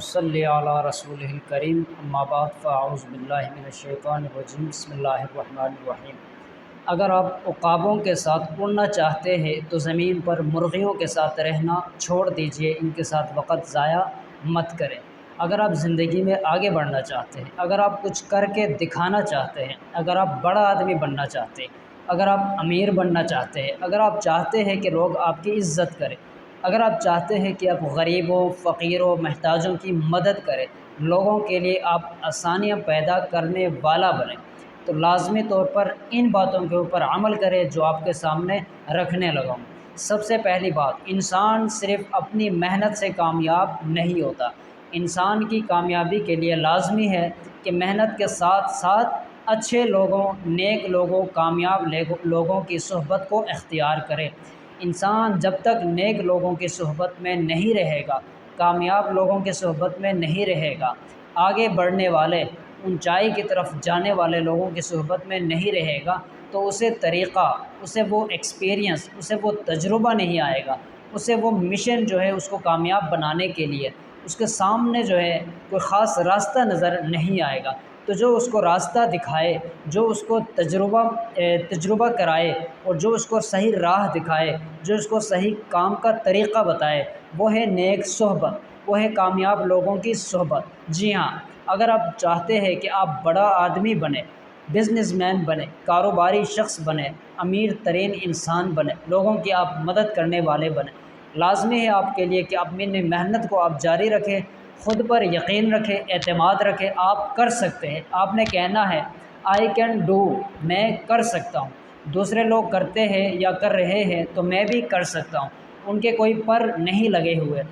صلی علی رسول الکریم اما بعد فاعوذ باللہ من الشیطان الرجیم بسم اللہ الرحمن الرحیم۔ اگر آپ عقابوں کے ساتھ اڑنا چاہتے ہیں تو زمین پر مرغیوں کے ساتھ رہنا چھوڑ دیجئے، ان کے ساتھ وقت ضائع مت کریں۔ اگر آپ زندگی میں آگے بڑھنا چاہتے ہیں، اگر آپ کچھ کر کے دکھانا چاہتے ہیں، اگر آپ بڑا آدمی بننا چاہتے ہیں، اگر آپ امیر بننا چاہتے ہیں، اگر آپ چاہتے ہیں کہ لوگ آپ کی عزت کریں، اگر آپ چاہتے ہیں کہ آپ غریبوں، فقیروں، محتاجوں کی مدد کریں، لوگوں کے لیے آپ آسانیاں پیدا کرنے والا بنیں، تو لازمی طور پر ان باتوں کے اوپر عمل کریں جو آپ کے سامنے رکھنے لگا ہوں۔ سب سے پہلی بات، انسان صرف اپنی محنت سے کامیاب نہیں ہوتا۔ انسان کی کامیابی کے لیے لازمی ہے کہ محنت کے ساتھ ساتھ اچھے لوگوں، نیک لوگوں، کامیاب لوگوں کی صحبت کو اختیار کرے۔ انسان جب تک نیک لوگوں کی صحبت میں نہیں رہے گا، کامیاب لوگوں کی صحبت میں نہیں رہے گا، آگے بڑھنے والے، اونچائی کی طرف جانے والے لوگوں کی صحبت میں نہیں رہے گا، تو اسے طریقہ، اسے وہ ایکسپیرینس، اسے وہ تجربہ نہیں آئے گا، اسے وہ مشن جو ہے اس کو کامیاب بنانے کے لیے اس کے سامنے جو ہے کوئی خاص راستہ نظر نہیں آئے گا۔ تو جو اس کو راستہ دکھائے، جو اس کو تجربہ کرائے، اور جو اس کو صحیح راہ دکھائے، جو اس کو صحیح کام کا طریقہ بتائے، وہ ہے نیک صحبت، وہ ہے کامیاب لوگوں کی صحبت۔ جی ہاں، اگر آپ چاہتے ہیں کہ آپ بڑا آدمی بنیں، بزنس مین بنیں، کاروباری شخص بنیں، امیر ترین انسان بنیں، لوگوں کی آپ مدد کرنے والے بنیں، لازمی ہے آپ کے لیے کہ اپنی محنت کو آپ جاری رکھیں، خود پر یقین رکھیں، اعتماد رکھیں۔ آپ کر سکتے ہیں، آپ نے کہنا ہے آئی کین ڈو، میں کر سکتا ہوں۔ دوسرے لوگ کرتے ہیں یا کر رہے ہیں تو میں بھی کر سکتا ہوں۔ ان کے کوئی پر نہیں لگے ہوئے،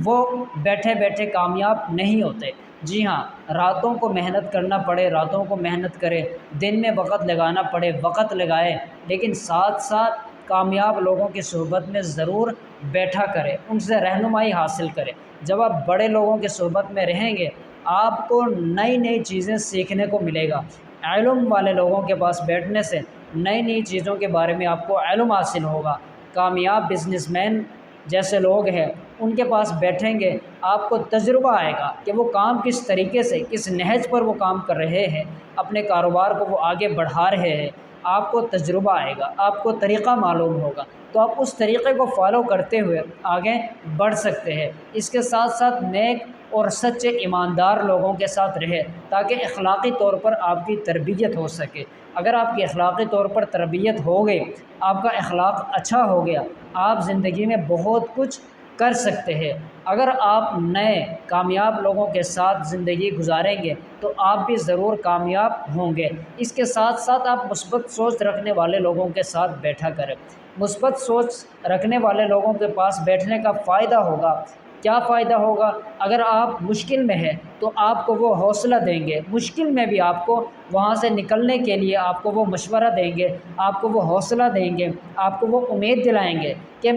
وہ بیٹھے بیٹھے کامیاب نہیں ہوتے۔ جی ہاں، راتوں کو محنت کرنا پڑے، راتوں کو محنت کرے، دن میں وقت لگانا پڑے، وقت لگائے، لیکن ساتھ ساتھ کامیاب لوگوں کی صحبت میں ضرور بیٹھا کرے، ان سے رہنمائی حاصل کرے۔ جب آپ بڑے لوگوں کی صحبت میں رہیں گے، آپ کو نئی نئی چیزیں سیکھنے کو ملے گا۔ علم والے لوگوں کے پاس بیٹھنے سے نئی نئی چیزوں کے بارے میں آپ کو علم حاصل ہوگا۔ کامیاب بزنس مین جیسے لوگ ہیں، ان کے پاس بیٹھیں گے، آپ کو تجربہ آئے گا کہ وہ کام کس طریقے سے، کس نہج پر وہ کام کر رہے ہیں، اپنے کاروبار کو وہ آگے بڑھا رہے ہیں۔ آپ کو تجربہ آئے گا، آپ کو طریقہ معلوم ہوگا، تو آپ اس طریقے کو فالو کرتے ہوئے آگے بڑھ سکتے ہیں۔ اس کے ساتھ ساتھ نیک اور سچے ایماندار لوگوں کے ساتھ رہے، تاکہ اخلاقی طور پر آپ کی تربیت ہو سکے۔ اگر آپ کی اخلاقی طور پر تربیت ہو گئی، آپ کا اخلاق اچھا ہو گیا، آپ زندگی میں بہت کچھ کر سکتے ہیں۔ اگر آپ نئے کامیاب لوگوں کے ساتھ زندگی گزاریں گے تو آپ بھی ضرور کامیاب ہوں گے۔ اس کے ساتھ ساتھ آپ مثبت سوچ رکھنے والے لوگوں کے ساتھ بیٹھا کریں۔ مثبت سوچ رکھنے والے لوگوں کے پاس بیٹھنے کا فائدہ ہوگا، کیا فائدہ ہوگا؟ اگر آپ مشکل میں ہیں تو آپ کو وہ حوصلہ دیں گے، مشکل میں بھی آپ کو وہاں سے نکلنے کے لیے آپ کو وہ مشورہ دیں گے، آپ کو وہ حوصلہ دیں گے، آپ کو وہ امید دلائیں گے کہ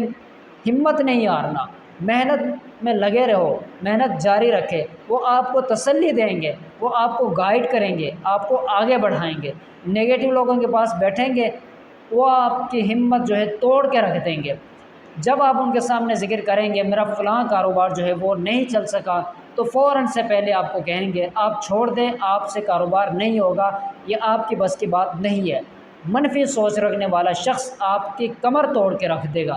ہمت نہیں ہارنا، محنت میں لگے رہو، محنت جاری رکھے۔ وہ آپ کو تسلی دیں گے، وہ آپ کو گائیڈ کریں گے، آپ کو آگے بڑھائیں گے۔ نیگیٹو لوگوں کے پاس بیٹھیں گے، وہ آپ کی ہمت جو ہے توڑ کے رکھ دیں گے۔ جب آپ ان کے سامنے ذکر کریں گے میرا فلاں کاروبار جو ہے وہ نہیں چل سکا، تو فوراً سے پہلے آپ کو کہیں گے آپ چھوڑ دیں، آپ سے کاروبار نہیں ہوگا، یہ آپ کی بس کی بات نہیں ہے۔ منفی سوچ رکھنے والا شخص آپ کی کمر توڑ کے رکھ دے گا۔